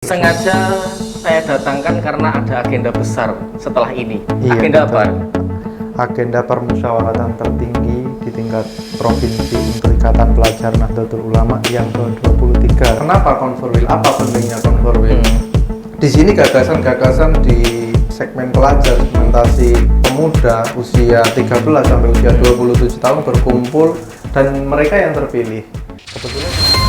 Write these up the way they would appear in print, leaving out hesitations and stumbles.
Sengaja saya datangkan karena ada agenda besar setelah ini. Iya, Agenda betul. apa? Agenda permusyawaratan tertinggi di tingkat provinsi untuk Ikatan Pelajar Nahdlatul Ulama yang ke-23. Kenapa Konforwil? Apa pentingnya Konforwil? Di sini gagasan-gagasan di segmen pelajar, segmentasi pemuda usia 13 sampai usia 27 tahun berkumpul dan mereka yang terpilih. Kebetulan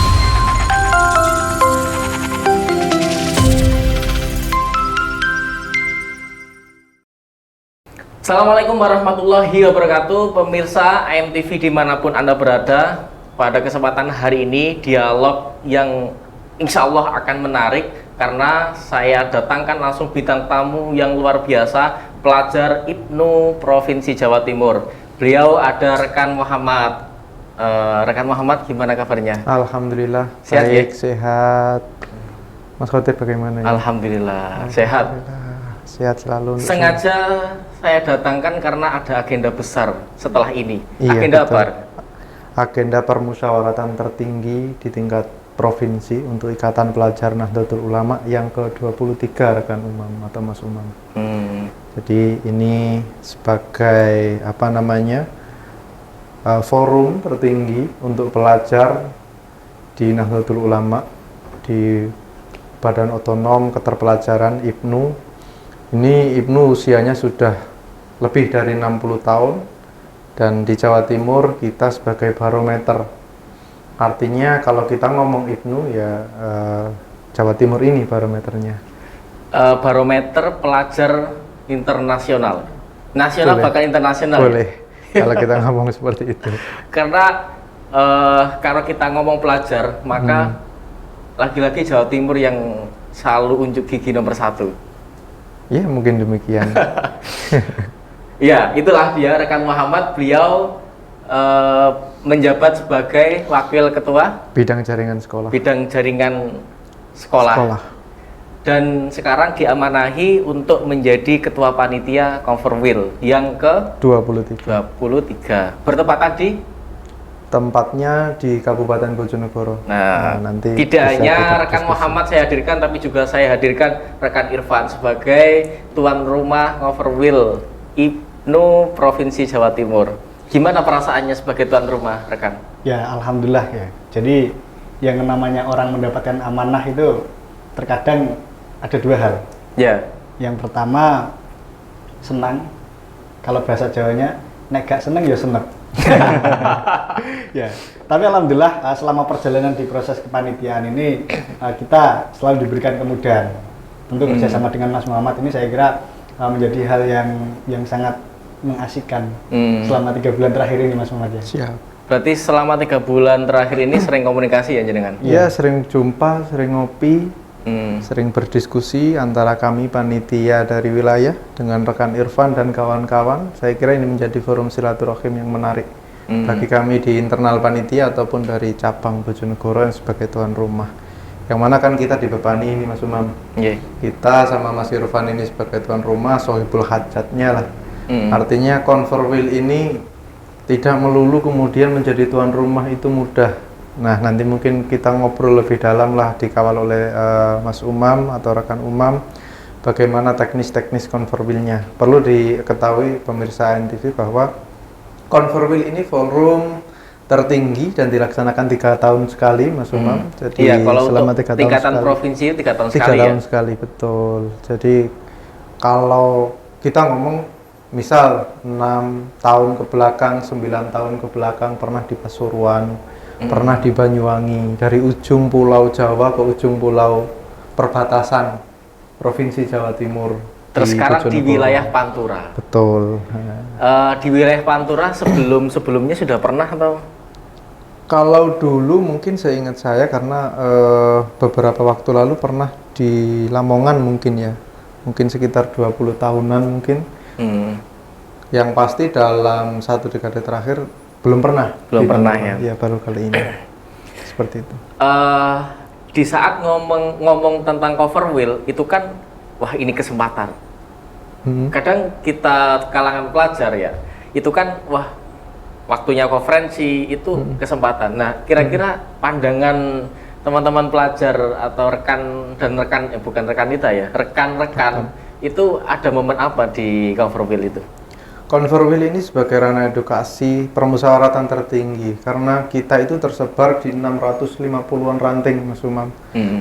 Assalamualaikum warahmatullahi wabarakatuh. Pemirsa AMTV dimanapun Anda berada, pada kesempatan hari ini dialog yang insya Allah akan menarik karena saya datangkan langsung bintang tamu yang luar biasa, pelajar IPNU Provinsi Jawa Timur. Beliau ada rekan Muhammad. Rekan Muhammad, gimana kabarnya? Alhamdulillah Sehat, ya? baik, sehat. Mas Khotib bagaimana? Alhamdulillah sehat. Sehat selalu. Sengaja saya datangkan karena ada agenda besar setelah ini. Iya, Agenda betul. apa? Agenda permusyawaratan tertinggi di tingkat provinsi untuk Ikatan Pelajar Nahdlatul Ulama yang ke-23 rekan Umam atau Mas Umam. Jadi ini sebagai forum tertinggi untuk pelajar di Nahdlatul Ulama di Badan Otonom Keterpelajaran IPNU. Ini IPNU usianya sudah lebih dari 60 tahun dan di Jawa Timur kita sebagai barometer. Artinya kalau kita ngomong IPNU ya Jawa Timur ini barometernya. Barometer pelajar internasional. Nasional Boleh. bahkan internasional. Boleh kalau kita ngomong seperti itu. Karena kalau kita ngomong pelajar, maka lagi-lagi Jawa Timur yang selalu unjuk gigi nomor 1. Ya mungkin demikian. Ya, itulah dia rekan Muhammad. Beliau menjabat sebagai wakil ketua Bidang jaringan sekolah. bidang jaringan sekolah. Dan sekarang diamanahi untuk menjadi ketua panitia Konforwil yang ke-23. 23. Bertepatan di Tempatnya di Kabupaten Bojonegoro. Nanti tidak bisa hanya kita rekan diskusi. Muhammad saya hadirkan, tapi juga saya hadirkan rekan Irfan sebagai tuan rumah Konforwil IPNU Provinsi Jawa Timur. Gimana perasaannya sebagai tuan rumah, rekan? Ya, alhamdulillah ya. Jadi yang namanya orang mendapatkan amanah itu terkadang ada dua hal. Ya. Yang pertama senang. Kalau bahasa Jawanya, nek gak seneng ya seneng. Ya, tapi alhamdulillah selama perjalanan di proses kepanitiaan ini kita selalu diberikan kemudahan. Tentu kerjasama dengan Mas Muhammad ini saya kira menjadi hal yang sangat mengasihkan selama 3 bulan terakhir ini Mas Muhammad ya. Siap. Berarti selama 3 bulan terakhir ini sering komunikasi ya jenengan? Ya, sering jumpa, sering ngopi, sering berdiskusi antara kami panitia dari wilayah dengan rekan Irfan dan kawan-kawan. Saya kira ini menjadi forum silaturahim yang menarik bagi kami di internal panitia ataupun dari cabang Bojonegoro yang sebagai tuan rumah. Yang mana kan kita dibebani ini Mas Umam. Yeah. Kita sama Mas Irfan ini sebagai tuan rumah, sohibul hajatnya lah. Artinya Konforwil ini tidak melulu kemudian menjadi tuan rumah itu mudah. Nah, nanti mungkin kita ngobrol lebih dalam lah, dikawal oleh Mas Umam atau rekan Umam, bagaimana teknis-teknis Konforwilnya. Perlu diketahui pemirsa AMTV bahwa Konforwil ini forum tertinggi dan dilaksanakan 3 tahun sekali, Mas Umam. Jadi Iya, kalau selama untuk 3 tahun tingkatan sekali. provinsi 3 tahun 3 sekali tahun ya? sekali, betul. Jadi kalau kita ngomong misal 6 tahun ke belakang, 9 tahun ke belakang pernah di Pasuruan, pernah di Banyuwangi, dari ujung pulau Jawa ke ujung pulau perbatasan Provinsi Jawa Timur. Terus sekarang di Bojonegoro. wilayah Pantura. Betul. Di wilayah Pantura sebelumnya sudah pernah atau? Kalau dulu mungkin seingat saya karena beberapa waktu lalu pernah di Lamongan mungkin ya. Mungkin sekitar 20 tahunan mungkin. Yang pasti dalam 1 dekade terakhir belum pernah. Belum pernah ya? Iya, baru kali ini. Seperti itu. Di saat ngomong tentang Konforwil itu kan, wah ini kesempatan. Kadang kita kalangan pelajar ya, itu kan wah waktunya konferensi itu kesempatan. Nah, kira-kira pandangan teman-teman pelajar atau rekan dan rekan bukan rekan kita ya, rekan-rekan itu ada momen apa di Converwheel itu? Converwheel ini sebagai ranah edukasi permusyawaratan tertinggi karena kita itu tersebar di 650-an ranting, Mas Umam.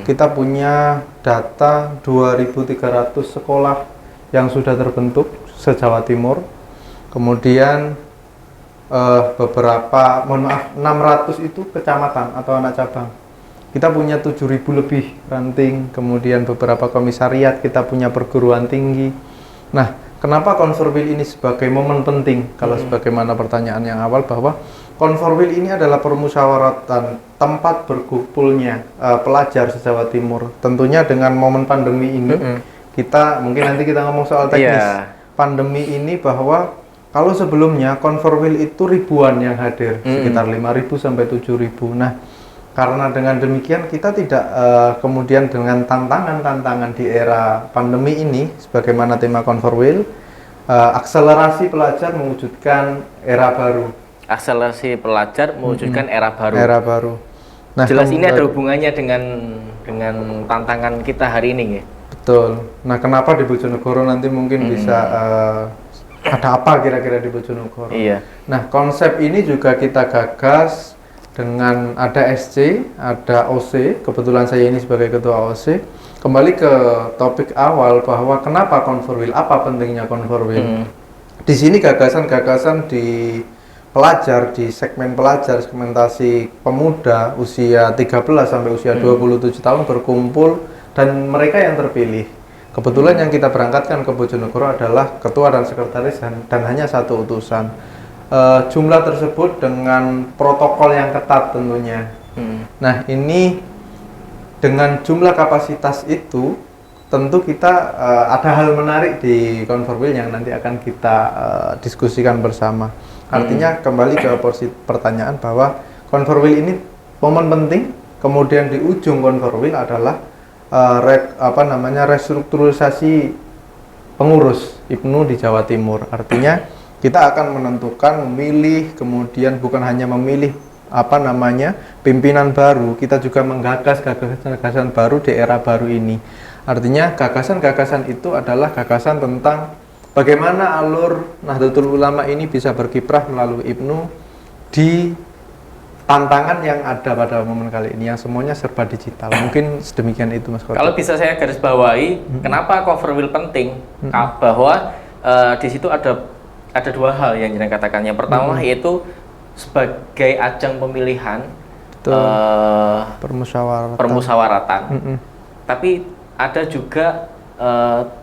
Kita punya data 2.300 sekolah yang sudah terbentuk se-Jawa Timur. Kemudian beberapa, mohon maaf, 600 itu kecamatan atau anak cabang. Kita punya 7.000 lebih ranting, kemudian beberapa komisariat, kita punya perguruan tinggi. Nah, kenapa Converwheel ini sebagai momen penting? Kalau sebagaimana pertanyaan yang awal bahwa Converwheel ini adalah permusyawaratan tempat berkumpulnya pelajar se-Jawa Timur. Tentunya dengan momen pandemi ini, kita mungkin nanti kita ngomong soal teknis. Pandemi ini bahwa kalau sebelumnya Converwheel itu ribuan yang hadir, sekitar 5.000 sampai 7.000. Nah, karena dengan demikian kita tidak kemudian dengan tantangan-tantangan di era pandemi ini, sebagaimana tema Converwheel, akselerasi pelajar mewujudkan era baru. Akselerasi pelajar mewujudkan era baru. Era baru. Nah, jelas ini ada hubungannya dengan tantangan kita hari ini ya. Betul. Nah, kenapa di Bojonegoro nanti mungkin bisa ada apa kira-kira di Bojonegoro? Iya. Nah, konsep ini juga kita gagas dengan ada SC, ada OC. Kebetulan saya ini sebagai ketua OC. Kembali ke topik awal bahwa kenapa Converwheel, apa pentingnya Converwheel. Di sini gagasan-gagasan di pelajar, di segmen pelajar, segmentasi pemuda usia 13 sampai usia 27 tahun berkumpul dan mereka yang terpilih. Kebetulan yang kita berangkatkan ke Bojonegoro adalah ketua dan sekretaris dan hanya satu utusan. Jumlah tersebut dengan protokol yang ketat tentunya. Nah, ini dengan jumlah kapasitas itu tentu kita ada hal menarik di Converwheel yang nanti akan kita diskusikan bersama. Artinya kembali ke porsi pertanyaan bahwa Converwheel ini momen penting. Kemudian di ujung Converwheel adalah restrukturisasi pengurus IPNU di Jawa Timur. Artinya kita akan menentukan, memilih, kemudian bukan hanya memilih pimpinan baru, kita juga menggagas gagasan-gagasan baru di era baru ini. Artinya gagasan-gagasan itu adalah gagasan tentang bagaimana alur Nahdlatul Ulama ini bisa berkiprah melalui IPNU di tantangan yang ada pada momen kali ini yang semuanya serba digital. Mungkin sedemikian itu, Mas Koto. Kalau bisa saya garis bawahi, kenapa Converwheel penting? Bahwa di situ ada dua hal yang jenengan katakan. Yang pertama yaitu sebagai ajang pemilihan, permusyawaratan. Tapi ada juga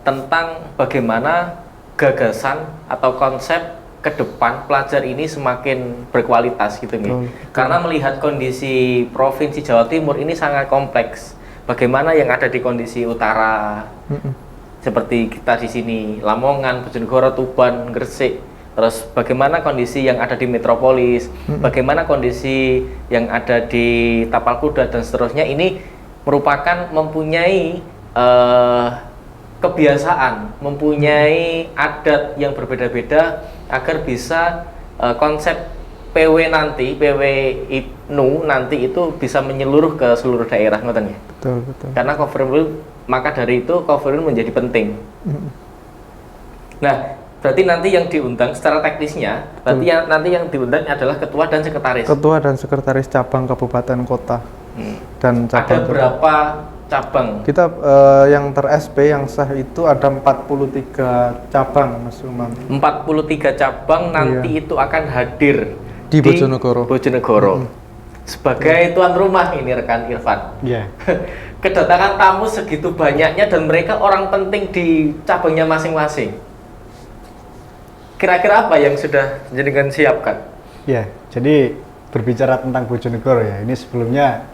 tentang bagaimana gagasan atau konsep ke depan pelajar ini semakin berkualitas gitu nih. Karena melihat kondisi Provinsi Jawa Timur ini sangat kompleks. Bagaimana yang ada di kondisi utara, seperti kita di sini, Lamongan, Bojonegoro, Tuban, Gresik. Terus bagaimana kondisi yang ada di metropolis, bagaimana kondisi yang ada di Tapal Kuda dan seterusnya. Ini merupakan mempunyai kebiasaan, mempunyai adat yang berbeda-beda agar bisa konsep PW IPNU nanti itu bisa menyeluruh ke seluruh daerah, ngoten ya. Betul. Karena Converwheel, maka dari itu Converwheel menjadi penting. Nah, berarti nanti yang diundang secara teknisnya, nanti yang diundang adalah ketua dan sekretaris. Ketua dan sekretaris cabang kabupaten kota. Dan cabang. Ada berapa cabang? Kita yang ter-SP yang sah itu ada 43 cabang, Mas Umam. 43 cabang nanti itu akan hadir di Bojonegoro. Sebagai tuan rumah ini rekan Irfan. Iya. Kedatangan tamu segitu banyaknya dan mereka orang penting di cabangnya masing-masing. Kira-kira apa yang sudah jenengan siapkan? Ya, jadi berbicara tentang Bojonegoro ya, ini sebelumnya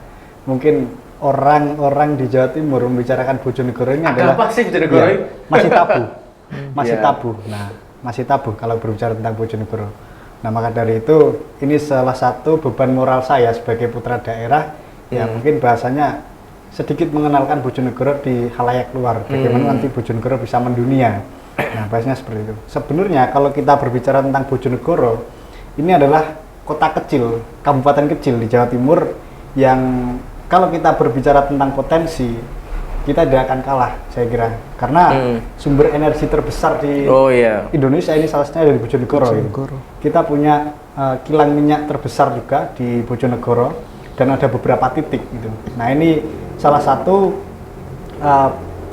mungkin orang-orang di Jawa Timur membicarakan Bojonegoro ini adalah apa sih Bojonegoro? Ya, masih tabu. Masih tabu. Nah, masih tabu kalau berbicara tentang Bojonegoro. Nah, maka dari itu ini salah satu beban moral saya sebagai putra daerah ya mungkin bahasanya sedikit mengenalkan Bojonegoro di khalayak luar. Bagaimana nanti Bojonegoro bisa mendunia. Nah, bahasanya seperti itu. Sebenarnya kalau kita berbicara tentang Bojonegoro, ini adalah kota kecil, kabupaten kecil di Jawa Timur yang kalau kita berbicara tentang potensi, kita tidak akan kalah, saya kira. Karena sumber energi terbesar di Indonesia ini salah satunya dari Bojonegoro. Kita punya kilang minyak terbesar juga di Bojonegoro dan ada beberapa titik gitu. Nah, ini salah satu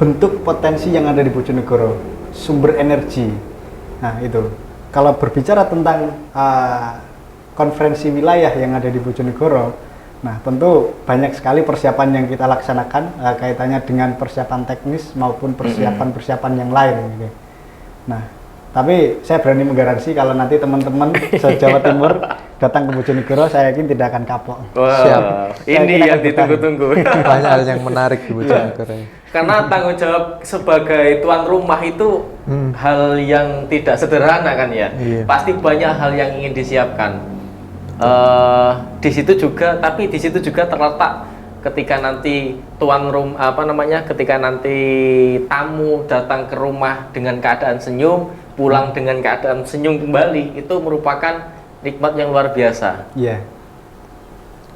bentuk potensi yang ada di Bojonegoro, sumber energi. Nah, itu. Kalau berbicara tentang konferensi wilayah yang ada di Bojonegoro, nah, tentu banyak sekali persiapan yang kita laksanakan kaitannya dengan persiapan teknis maupun persiapan-persiapan yang lain. Gitu. Nah, tapi saya berani menggaransi kalau nanti teman-teman se-Jawa Timur datang ke Bojonegoro, saya yakin tidak akan kapok. Siap. Ini yang ditunggu-tunggu. Banyak hal yang menarik di Bojonegoro. Karena tanggung jawab sebagai tuan rumah itu hal yang tidak sederhana kan ya. Pasti banyak hal yang ingin disiapkan. Di situ juga terletak ketika nanti ketika nanti tamu datang ke rumah dengan keadaan senyum, pulang dengan keadaan senyum kembali, itu merupakan nikmat yang luar biasa. Iya.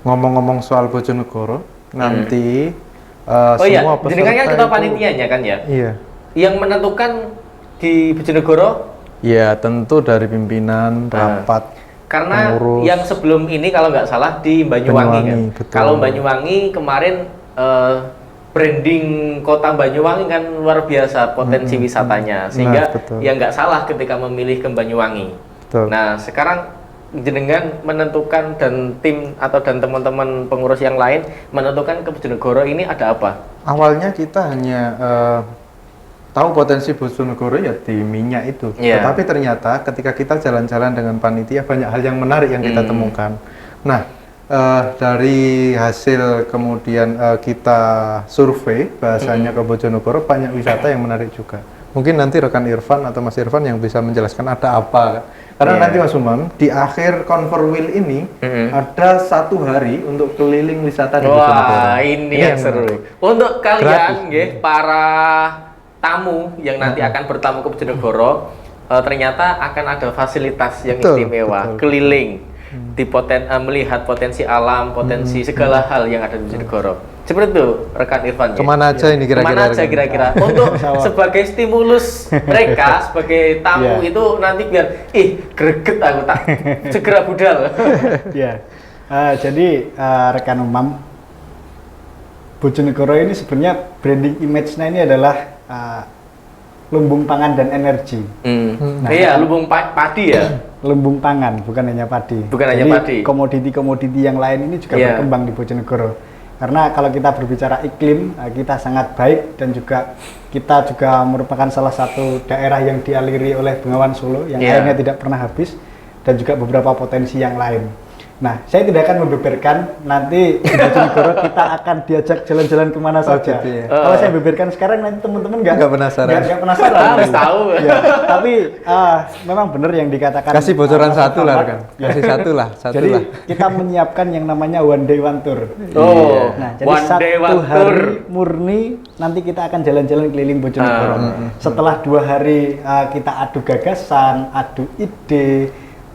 Ngomong-ngomong soal Bojonegoro, nanti semua peserta kan ketua panitianya kan ya? Iya. Yang menentukan di Bojonegoro? Iya, tentu dari pimpinan, rapat. Karena pengurus. Yang sebelum ini kalau nggak salah di Banyuwangi kan. Betul. Kalau Banyuwangi kemarin branding kota Banyuwangi kan luar biasa potensi wisatanya, sehingga yang nggak salah ketika memilih ke Banyuwangi. Betul. Nah, sekarang jenengan menentukan dan tim dan teman-teman pengurus yang lain menentukan ke Bojonegoro ini ada apa? Awalnya kita hanya tahu potensi Bojonegoro ya di minyak itu. Tetapi ternyata ketika kita jalan-jalan dengan panitia banyak hal yang menarik yang kita temukan. Nah, dari hasil kemudian kita survei bahasanya ke Bojonegoro, banyak wisata yang menarik juga. Mungkin nanti rekan Irfan atau Mas Irfan yang bisa menjelaskan ada apa. Karena nanti Mas Umam di akhir Converwheel ini ada 1 hari untuk keliling wisata di Bojonegoro. Wah, ini yang seru. Untuk kalian para tamu yang nanti akan bertamu ke Bojonegoro, ternyata akan ada fasilitas yang istimewa, keliling, melihat potensi alam, potensi segala hal yang ada di Bojonegoro. Seperti itu, rekan Irfan. Kemana aja ini kira-kira? Kemana aja kira-kira? Untuk sebagai stimulus mereka sebagai tamu itu nanti biar, greget aku tak segera budal. Jadi rekan Umam, Bojonegoro ini sebenarnya branding image-nya ini adalah lumbung pangan dan energi. Iya, lumbung padi ya. Lumbung pangan, bukan hanya padi. Bukan hanya padi. Komoditi-komoditi yang lain ini juga berkembang di Bojonegoro. Karena kalau kita berbicara iklim, kita sangat baik dan juga kita juga merupakan salah satu daerah yang dialiri oleh Bengawan Solo yang airnya tidak pernah habis dan juga beberapa potensi yang lain. Nah, saya tidak akan membeberkan nanti di Bojonegoro kita akan diajak jalan-jalan kemana saja. Gitu ya. Kalau saya beberkan sekarang nanti teman-teman nggak penasaran. Nggak penasaran. Harus tahu. Tapi memang benar yang dikatakan. Kasih bocoran satu lah kan. Kasih satu lah. Jadi kita menyiapkan yang namanya one day one tour. Nah, jadi satu hari murni nanti kita akan jalan-jalan keliling Bojonegoro. Setelah 2 hari kita adu gagasan, adu ide,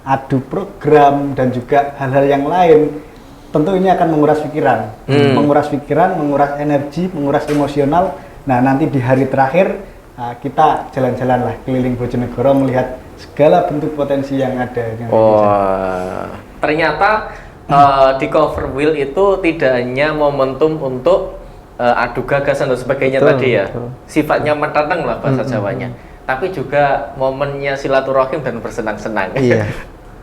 adu program dan juga hal-hal yang lain, tentu ini akan menguras pikiran, menguras energi, menguras emosional. Nah, nanti di hari terakhir kita jalan-jalan lah keliling Bojonegoro melihat segala bentuk potensi yang ada. Ternyata di Converwheel itu tidak hanya momentum untuk adu gagasan dan sebagainya tadi ya, sifatnya menantang lah bahasa Jawanya, tapi juga momennya silaturahim dan bersenang-senang.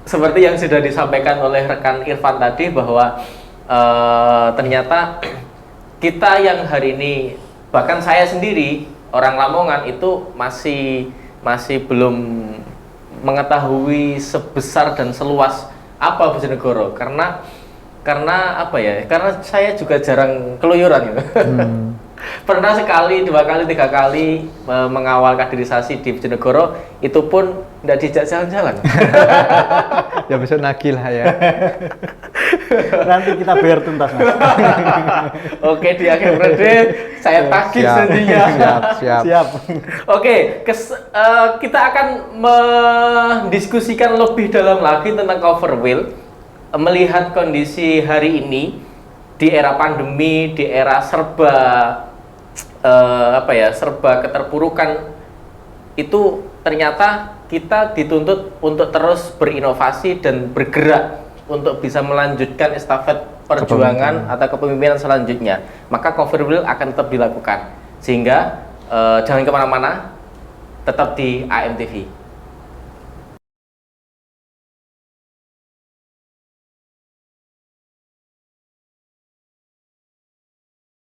Seperti yang sudah disampaikan oleh rekan Irfan tadi bahwa ternyata kita yang hari ini, bahkan saya sendiri orang Lamongan itu masih belum mengetahui sebesar dan seluas apa Bojonegoro, karena apa ya? Karena saya juga jarang keluyuran gitu. Pernah sekali, 2 kali, 3 kali mengawal kaderisasi di Bojonegoro, itu pun tidak dijak jalan-jalan. Ya besok nagih lah ya. Nanti kita bayar tuntas, Mas. Oke, di akhir periode saya tagih janjinya. Siap. Oke, kita akan mendiskusikan lebih dalam lagi tentang Converwheel, melihat kondisi hari ini. di era pandemi, di era serba serba keterpurukan itu ternyata kita dituntut untuk terus berinovasi dan bergerak untuk bisa melanjutkan estafet perjuangan atau kepemimpinan selanjutnya. Maka cover wheel akan tetap dilakukan, sehingga jangan kemana-mana, tetap di AMTV.